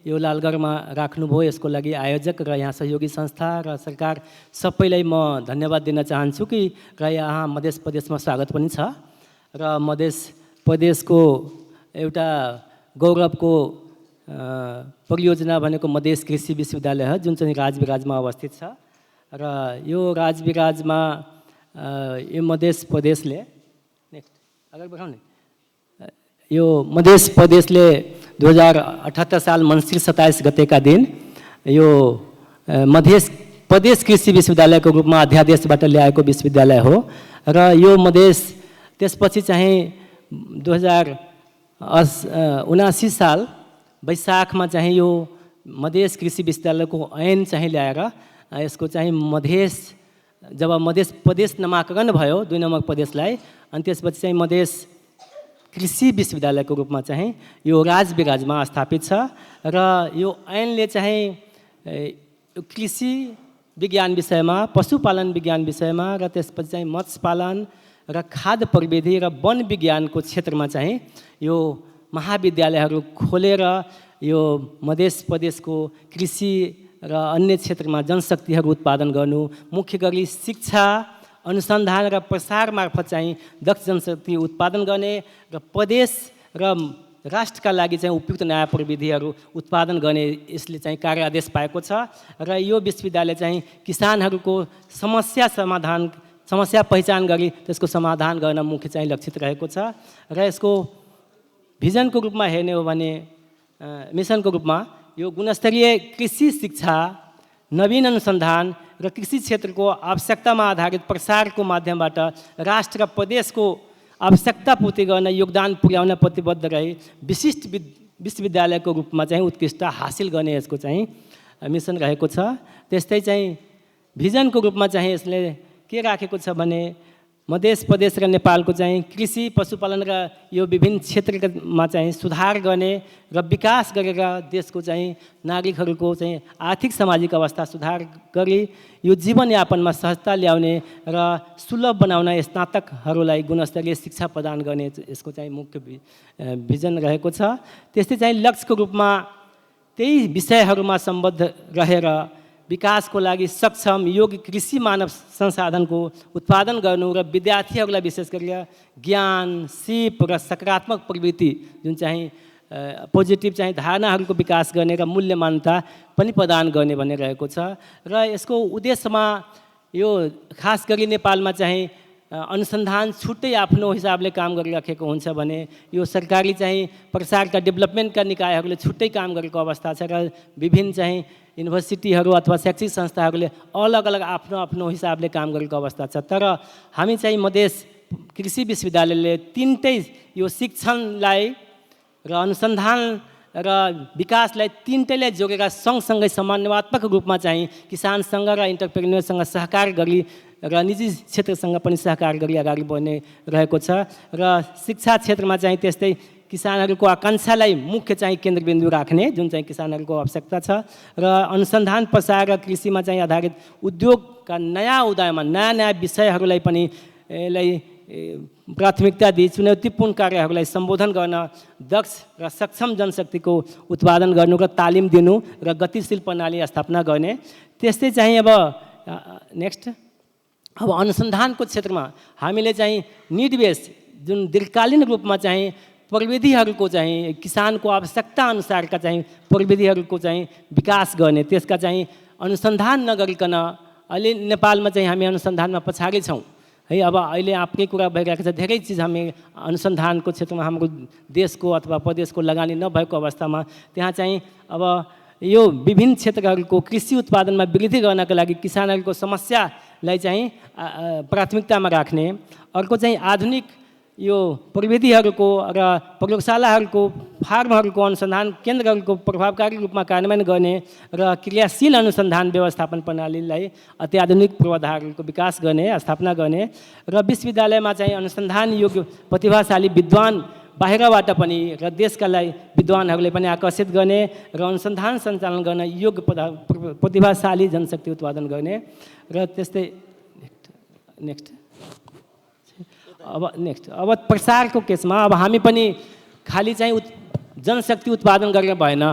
यो लालगढमा राख्नुभयो। यसको लागि आयोजक र यहाँ सहयोगी संस्था र सरकार सबैलाई म धन्यवाद दिन चाहन्छु कि र यहाँ मध्य प्रदेशमा स्वागत पनि छ र मध्य प्रदेशको एउटा गौरवको परियोजना भनेको मध्य कृषि विश्वविद्यालय हो, जुन चाहिँ राजविराजमा अवस्थित छ र यो राजविराजमा यो मध्य प्रदेशले नेक्स्ट अगाडि बढाउने यो मध्य प्रदेशले 2078 साल मङ्सिर 27 गतेका दिन यो मध्य प्रदेश कृषि विश्वविद्यालयको रूपमा अध्यादेशबाट ल्याएको विश्वविद्यालय हो र यो मधेस त्यसपछि चाहिँ 2079 साल वैशाखमा चाहिँ यो मधेस कृषि विश्वविद्यालयको ऐन चाहिँ ल्याएर यसको चाहिँ मधेस जब मध्य प्रदेश नामाकरण भयो 2 नम्बर प्रदेशलाई, अनि त्यसपछि चाहिँ मधेस कृषि विश्वविद्यालयको रूपमा चाहिँ यो राजविराजमा स्थापित छ र यो ऐनले चाहिँ कृषि विज्ञान विषयमा, पशुपालन विज्ञान विषयमा र त्यसपछि चाहिँ मत्स्य पालन र खाद्य प्रविधि र वन विज्ञानको क्षेत्रमा चाहिँ यो महाविद्यालयहरू खोलेर यो मध्य प्रदेशको कृषि र अन्य क्षेत्रमा जनशक्तिहरू उत्पादन गर्नु, मुख्य गरी शिक्षा, अनुसन्धान र प्रसार मार्फत चाहिँ दक्ष जनशक्ति उत्पादन गर्ने र प्रदेश र राष्ट्रका लागि चाहिँ उपयुक्त नयाँ प्रविधिहरू उत्पादन गर्ने यसले चाहिँ कार्य आदेश पाएको छ र यो विश्वविद्यालय चाहिँ किसानहरूको समस्या पहिचान गरी त्यसको समाधान गर्न मुख्य चाहिँ लक्षित रहेको छ र यसको भिजनको रूपमा हेर्ने हो भने मिसनको रूपमा यो गुणस्तरीय कृषि शिक्षा, नवीन अनुसन्धान र कृषि क्षेत्रको आवश्यकतामा आधारित प्रसारको माध्यमबाट राष्ट्र र प्रदेशको आवश्यकता पूर्ति गर्न योगदान पुर्याउन प्रतिबद्ध रही विशिष्ट विश्वविद्यालयको रूपमा चाहिँ उत्कृष्ट हासिल गर्ने यसको चाहिँ मिसन रहेको छ। त्यस्तै चाहिँ भिजनको रूपमा चाहिँ यसले के राखेको छ भने मध्य प्रदेश र नेपालको चाहिँ कृषि, पशुपालन र यो विभिन्न क्षेत्रमा चाहिँ सुधार गर्ने र विकास गरेर देशको चाहिँ नागरिकहरूको चाहिँ आर्थिक सामाजिक अवस्था सुधार गरी यो जीवनयापनमा सहजता ल्याउने र सुलभ बनाउन स्नातकहरूलाई गुणस्तरीय शिक्षा प्रदान गर्ने यसको चाहिँ मुख्य भिजन रहेको छ। त्यस्तै चाहिँ लक्ष्यको रूपमा त्यही विषयहरूमा सम्बद्ध रहेर विकासको लागि सक्षम योग्य कृषि मानव संसाधनको उत्पादन गर्नु र विद्यार्थीहरूलाई विशेष गरेर ज्ञान, सिप र सकारात्मक प्रवृत्ति जुन चाहिँ पोजिटिभ चाहिँ धारणाहरूको विकास गर्ने र मूल्य मान्यता पनि प्रदान गर्ने भन्ने रहेको छ र यसको उद्देश्यमा यो खास गरी नेपालमा चाहिँ अनुसन्धान छुट्टै आफ्नो हिसाबले काम गरिराखेको हुन्छ भने यो सरकारी चाहिँ प्रसारका डेभलपमेन्टका निकायहरूले छुट्टै काम गरेको अवस्था छ र विभिन्न चाहिँ युनिभर्सिटीहरू अथवा शैक्षिक संस्थाहरूले अलग अलग आफ्नो आफ्नो हिसाबले काम गरेको अवस्था छ। तर हामी चाहिँ मधेस कृषि विश्वविद्यालयले तिनटै यो शिक्षणलाई र अनुसन्धान र विकासलाई तिनटैलाई जोडेर सँगसँगै समन्वयात्मक रूपमा चाहिँ किसानसँग र इन्टरप्रेन्योरसँग सहकार गरी र निजी क्षेत्रसँग पनि सहकार गरी अगाडि बढ्ने रहेको छ र शिक्षा क्षेत्रमा चाहिँ त्यस्तै किसानहरूको आकाङ्क्षालाई मुख्य चाहिँ केन्द्रबिन्दु राख्ने जुन चाहिँ किसानहरूको आवश्यकता छ र अनुसन्धान प्रसार र कृषिमा चाहिँ आधारित उद्योगका नयाँ उदयमा नयाँ विषयहरूलाई पनि यसलाई प्राथमिकता दिई चुनौतीपूर्ण कार्यहरूलाई सम्बोधन गर्न दक्ष र सक्षम जनशक्तिको उत्पादन गर्नु र तालिम दिनु र गतिशील प्रणाली स्थापना गर्ने। त्यस्तै चाहिँ अब नेक्स्ट अब अनुसन्धानको क्षेत्रमा हामीले चाहिँ निड बेस जुन दीर्घकालीन रूपमा चाहिँ प्रविधिहरूको चाहिँ किसानको आवश्यकता अनुसारका चाहिँ प्रविधिहरूको चाहिँ विकास गर्ने, त्यसका चाहिँ अनुसन्धान नगरिकन अहिले नेपालमा चाहिँ हामी अनुसन्धानमा पछाडि छौँ है। अब अहिले आफ्नै कुरा भइरहेको छ, धेरै चिज हामी अनुसन्धानको क्षेत्रमा हाम्रो देशको अथवा प्रदेशको लगानी नभएको अवस्थामा त्यहाँ चाहिँ अब यो विभिन्न क्षेत्रहरूको कृषि उत्पादनमा वृद्धि गर्नका लागि किसानहरूको समस्यालाई चाहिँ प्राथमिकतामा राख्ने, अर्को चाहिँ आधुनिक यो प्रविधिहरूको र प्रयोगशालाहरूको फार्महरूको अनुसन्धान केन्द्रहरूको प्रभावकारी रूपमा कार्यान्वयन गर्ने र क्रियाशील अनुसन्धान व्यवस्थापन प्रणालीलाई अत्याधुनिक पूर्वाधारहरूको विकास गर्ने स्थापना गर्ने र विश्वविद्यालयमा चाहिँ अनुसन्धान योग्य प्रतिभाशाली विद्वान बाहिरबाट पनि र देशका लागि विद्वानहरूलाई पनि आकर्षित गर्ने र अनुसन्धान सञ्चालन गर्न योग्य प्रतिभाशाली जनशक्ति उत्पादन गर्ने र त्यस्तै अब प्रसारको केसमा अब हामी पनि खालि चाहिँ जनशक्ति उत्पादन गरेर भएन,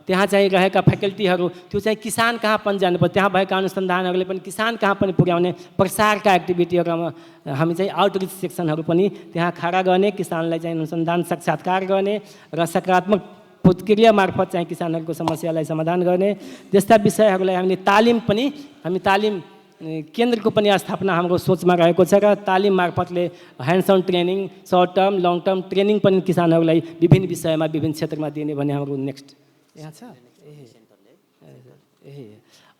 त्यहाँ चाहिँ रहेका फ्याकल्टीहरू त्यो चाहिँ किसान कहाँ पनि जानुपर्छ, त्यहाँ भएका अनुसन्धानहरूले पनि किसान कहाँ पनि पुर्याउने प्रसारका एक्टिभिटीहरूमा हामी चाहिँ आउटरिच सेक्सनहरू पनि त्यहाँ खडा गर्ने, किसानलाई चाहिँ अनुसन्धान साक्षात्कार गर्ने र सकारात्मक प्रतिक्रिया मार्फत चाहिँ किसानहरूको समस्यालाई समाधान गर्ने जस्ता विषयहरूलाई हामी तालिम केन्द्रको पनि स्थापना हाम्रो सोचमा रहेको छ र तालिम मार्फतले hands on training, short term long term training पनि किसानहरूलाई विभिन्न विषयमा विभिन्न क्षेत्रमा दिने भन्ने हाम्रो नेक्स्ट यहाँ छ।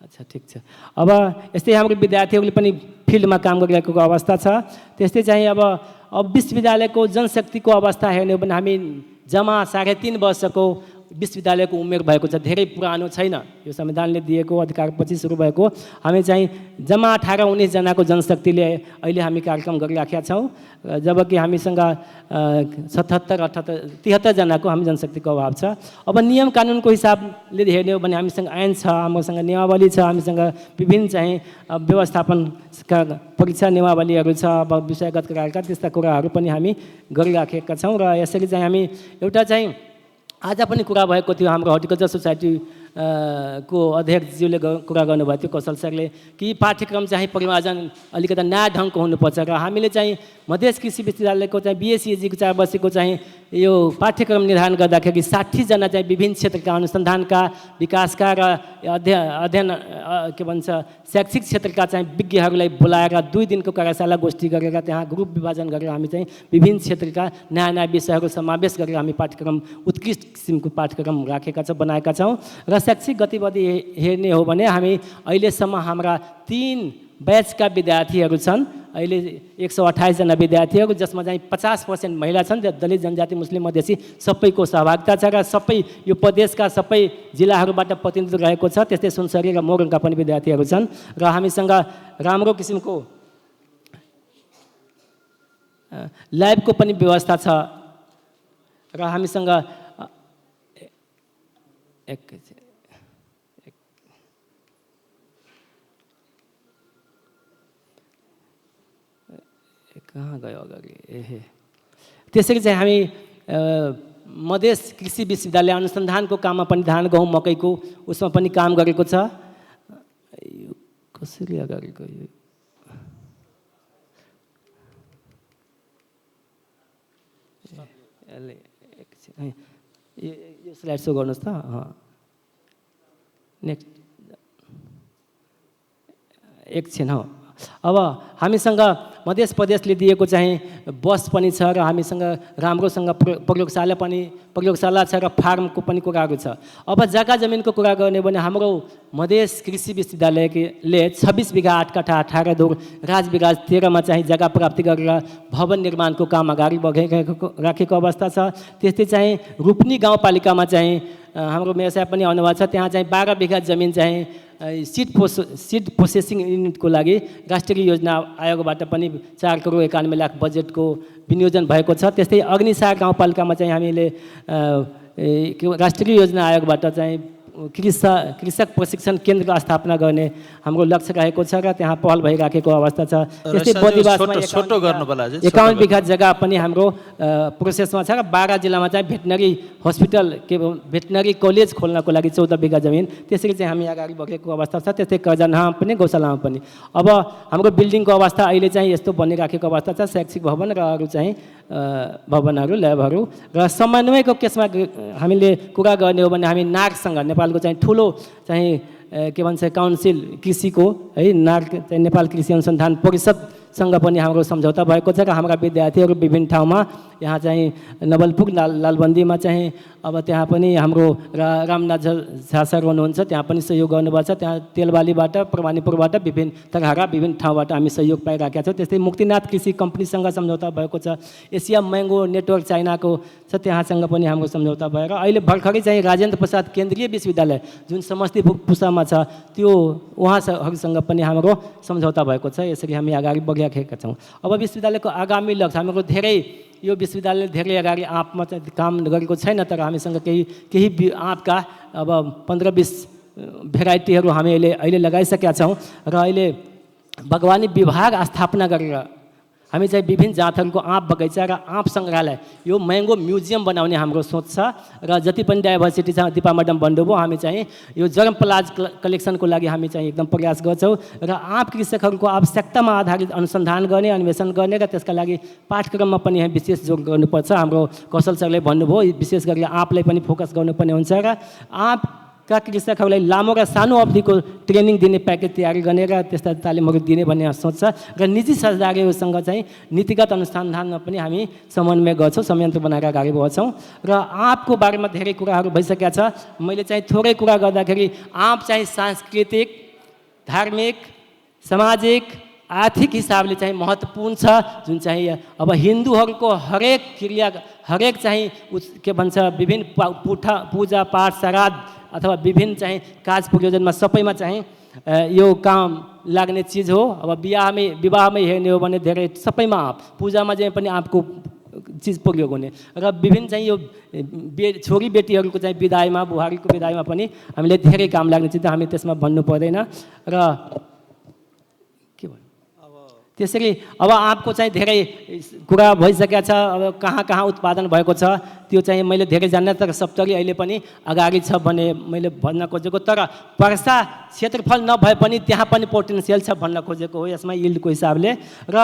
अच्छा ठिक छ। अब यस्तै हाम्रो विद्यार्थीहरूले पनि फिल्डमा काम गरिरहेको अवस्था छ। त्यस्तै चाहिँ अब विश्वविद्यालयको जनशक्तिको अवस्था हेर्ने हो भने हामी जम्मा 3.5 वर्षको विश्वविद्यालयको उमेर भएको छ, धेरै पुरानो छैन। यो संविधानले दिएको अधिकारपछि सुरु भएको हामी चाहिँ जम्मा 18-19 जनाको जनशक्तिले अहिले हामी कार्यक्रम गरिराखेका छौँ, जबकि हामीसँग 73 जनाको हामी जनशक्तिको अभाव छ। अब नियम कानुनको हिसाबले हेर्ने हो भने हामीसँग ऐन छ, हामीसँग नियमावली छ, हामीसँग विभिन्न चाहिँ व्यवस्थापनका परीक्षा नियमावलीहरू छ, अब विषयगत कार्यका त्यस्ता कुराहरू पनि हामी गरिराखेका छौँ। र यसरी चाहिँ हामी एउटा चाहिँ आज पनि कुरा भएको थियो, हाम्रो हर्टिकल्चर सोसाइटी को अध्यक्षज्यूले कुरा गर्नुभएको थियो कौशल सरले कि पाठ्यक्रम चाहिँ परिमार्जन अलिकति नयाँ ढङ्गको हुनुपर्छ र हामीले चाहिँ मधेस कृषि विश्वविद्यालयको चाहिँ बिएससिएजीको 4 वर्षको चाहिँ यो पाठ्यक्रम निर्धारण गर्दाखेरि 60 जना चाहिँ विभिन्न क्षेत्रका अनुसन्धानका, विकासका र अध्ययन के भन्छ शैक्षिक क्षेत्रका चाहिँ विज्ञहरूलाई बोलाएर 2 दिनको कार्यशाला गोष्ठी गरेर त्यहाँ ग्रुप विभाजन गरेर हामी चाहिँ विभिन्न क्षेत्रका नयाँ नयाँ विषयहरू समावेश गरेर हामी पाठ्यक्रम उत्कृष्ट किसिमको पाठ्यक्रम राखेका छौँ, बनाएका छौँ। र शैक्षिक गतिविधि हेर्ने हो भने हामी अहिलेसम्म हाम्रा 3 बैचका विद्यार्थीहरू छन्। अहिले 128 जना विद्यार्थीहरू जसमा चाहिँ 50% महिला छन्, दलित जनजाति मुस्लिम मधेसी सबैको सहभागिता छ र सबै यो प्रदेशका सबै जिल्लाहरूबाट प्रतिनिधित्व रहेको छ। त्यस्तै सुनसरी र मोरङका पनि विद्यार्थीहरू छन् र हामीसँग राम्रो किसिमको ल्याबको पनि व्यवस्था छ र हामीसँग कहाँ गयो अगाडि त्यसरी चाहिँ हामी मधेस कृषि विश्वविद्यालय अनुसन्धानको काममा पनि धान गहुँ मकैको उसमा पनि काम गरेको छ। कसरी अगाडि गयो यो स्लाइड सो गर्नुहोस् त। नेक्स्ट एकछिन हो। अब हामीसँग मध्य प्रदेशले दिएको चाहिँ बस पनि छ र हामीसँग राम्रोसँग प्रयोगशाला छ र फार्मको पनि कुराहरू छ। अब जग्गा जमिनको कुरा गर्ने भने हाम्रो मधेस कृषि विश्वविद्यालयले 26 बिघा 8 कट्ठा 18 धुर राज विकास 13 मा चाहिँ जग्गा प्राप्ति गरेर भवन निर्माणको काम अगाडि राखेको अवस्था छ। त्यस्तै चाहिँ रूपनी गाउँपालिकामा चाहिँ हाम्रो व्यवसाय पनि आउनुभएको छ। त्यहाँ चाहिँ 12 बिघा जमिन चाहिँ सीड प्रोसेसिङ युनिटको लागि राष्ट्रिय योजना आयोगबाट पनि 4 करोड 91 लाख बजेटको विनियोजन भएको छ। त्यस्तै अग्निसार गाउँपालिकामा चाहिँ हामीले राष्ट्रिय योजना आयोगबाट चाहिँ कृषक प्रशिक्षण केन्द्रको स्थापना गर्ने हाम्रो लक्ष्य रहेको छ र त्यहाँ पहल भइराखेको अवस्था छ। त्यस्तै बदिवासमा 51 बिघा जग्गा पनि हाम्रो प्रोसेसमा छ र 12 जिल्लामा चाहिँ भेटनरी हस्पिटल भेटनरी कलेज खोल्नको लागि 14 बिघा जमिन त्यसरी चाहिँ हामी अगाडि बढेको अवस्था छ। त्यस्तै कर्जनामा पनि गौशालामा पनि अब हाम्रो बिल्डिङको अवस्था अहिले चाहिँ यस्तो बनिराखेको अवस्था छ। शैक्षिक भवन र अरू चाहिँ भवनहरू ल्याबहरू र समन्वयको केसमा हामीले कुरा गर्ने हो भने हामी नार्कसँग नेपालको चाहिँ ठुलो चाहिँ के भन्छ काउन्सिल कृषिको है नार्क चाहिँ नेपाल कृषि अनुसन्धान परिषदसँग पनि हाम्रो सम्झौता भएको छ र हाम्रा विद्यार्थीहरू विभिन्न ठाउँमा यहाँ चाहिँ नवलपुर लालबन्दीमा चाहिँ अब त्यहाँ पनि हाम्रो रामनाथ झा सर हुनुहुन्छ, त्यहाँ पनि सहयोग गर्नुभएको छ। त्यहाँ तेलबालीबाट प्रमाणीपुरबाट विभिन्न तराहा विभिन्न ठाउँबाट हामी सहयोग पाइराखेका छौँ। त्यस्तै मुक्तिनाथ कृषि कम्पनीसँग सम्झौता भएको छ। एसिया म्याङ्गो नेटवर्क चाइनाको छ, त्यहाँसँग पनि हाम्रो सम्झौता भएर अहिले भर्खरै चाहिँ राजेन्द्र प्रसाद केन्द्रीय विश्वविद्यालय जुन समष्टिपुर पुसामा छ त्यो उहाँहरूसँग पनि हाम्रो सम्झौता भएको छ। यसरी हामी अगाडि बढिराखेका छौँ। अब विश्वविद्यालयको आगामी लक्ष्य हाम्रो धेरै यो विश्वविद्यालयले धेरै अगाडि आँपमा चाहिँ काम गरेको छैन, तर हामीसँग केही आँपका अब 15-20 भेराइटीहरू हामी अहिले लगाइसकेका छौँ र अहिले बागवानी विभाग स्थापना गरेर हामी चाहिँ विभिन्न जातहरूको आँप बगैँचा र आँप सङ्ग्रहालय यो मैङ्गो म्युजियम बनाउने हाम्रो सोच छ र जति पनि डाइभर्सिटी छ दिपा म्याडम भन्नुभयो हामी चाहिँ यो जर्म प्लाज कलेक्सनको लागि हामी चाहिँ एकदम प्रयास गर्छौँ र आँप कृषकहरूको आवश्यकतामा आधारित अनुसन्धान गर्ने अन्वेषण गर्ने र त्यसका लागि पाठ्यक्रममा पनि यहाँ विशेष जोड गर्नुपर्छ। हाम्रो कौशल सरले भन्नुभयो विशेष गरी आँपलाई पनि फोकस गर्नुपर्ने हुन्छ र आँपका कृषकहरूलाई लामो र सानो अवधिको ट्रेनिङ दिने प्याकेज तयारी गर्ने र त्यस्ता तालिमहरू दिने भन्ने सोच छ र निजी साझेदारीहरूसँग चाहिँ नीतिगत अनुसन्धानमा पनि हामी समन्वय गर्छौँ, संयन्त्र बनाएर अगाडि बढ्छौँ र आँपको बारेमा धेरै कुराहरू भइसकेका छ। मैले चाहिँ थोरै कुरा गर्दाखेरि आँप चाहिँ सांस्कृतिक, धार्मिक, सामाजिक, आर्थिक हिसाबले चाहिँ महत्त्वपूर्ण छ, जुन चाहिँ अब हिन्दूहरूको हरेक क्रिया हरेक चाहिँ के भन्छ विभिन्न पूजा पाठ श्राद्ध अथवा विभिन्न चाहिँ काज प्रयोजनमा सबैमा चाहिँ यो काम लाग्ने चिज हो। अब विवाहमै हेर्ने हो भने धेरै सबैमा आँप, पूजामा चाहिँ पनि आँपको चिज प्रयोग हुने र विभिन्न चाहिँ यो छोरी बेटीहरूको चाहिँ विदाईमा बुहारीको विदाईमा पनि हामीले धेरै काम लाग्ने चिज हामी त्यसमा भन्नु पर्दैन र त्यसरी अब आँपको चाहिँ धेरै कुरा भइसकेको छ। अब कहाँ कहाँ उत्पादन भएको छ त्यो चाहिँ मैले धेरै जान्न, तर सप्तरी अहिले पनि अगाडि छ भन्ने मैले भन्न खोजेको, तर वर्षा क्षेत्रफल नभए पनि त्यहाँ पनि पोटेन्सियल छ भन्न खोजेको हो यसमा यिल्डको हिसाबले। र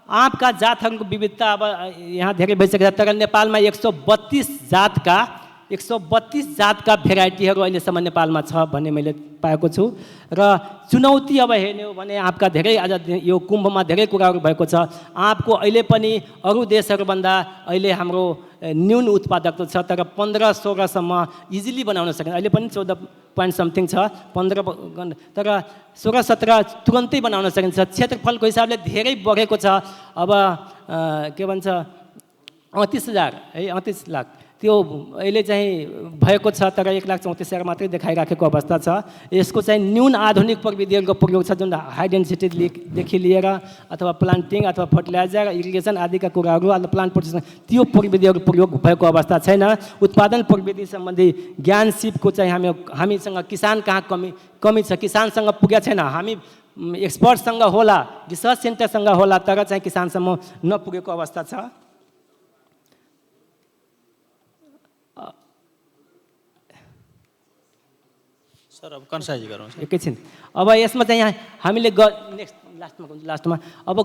आँपका जातहरूको विविधता अब यहाँ धेरै भइसकेको छ, तर नेपालमा 132 जातका भेराइटीहरू अहिलेसम्म नेपालमा छ भन्ने मैले पाएको छु। र चुनौती अब हेर्ने हो भने आँपका धेरै आज यो कुम्भमा धेरै कुराहरू भएको छ। आँपको अहिले पनि अरू देशहरूभन्दा अहिले हाम्रो न्यून उत्पादकता छ, तर 15-16सम्म इजिली बनाउन सकिन्छ। अहिले पनि 14 पोइन्ट समथिङ छ, 15 तर 16-17 तुरन्तै बनाउन सकिन्छ। क्षेत्रफलको हिसाबले धेरै बढेको छ। अब के भन्छ 38,000 है 38 लाख त्यो अहिले चाहिँ भएको छ, तर 1,34,000 मात्रै देखाइराखेको अवस्था छ। यसको चाहिँ न्यून आधुनिक प्रविधिहरूको प्रयोग छ, जुन हाई डेन्सिटीदेखि लिएर अथवा प्लान्टिङ अथवा फर्टिलाइजर इरिगेसन आदिका कुराहरू अथवा प्लान्ट प्रोटेक्सन त्यो प्रविधिहरू प्रयोग भएको अवस्था छैन। उत्पादन प्रविधि सम्बन्धी ज्ञान सिपको चाहिँ हामीसँग किसान कहाँ कमी छ, किसानसँग पुगेको छैन। हामी एक्सपर्टसँग होला, रिसर्च सेन्टरसँग होला, तर चाहिँ किसानसम्म नपुगेको अवस्था छ। सर अब कन्साइज गरौँ एकैछिन। अब यसमा चाहिँ हामीले नेक्स्ट लास्टमा अब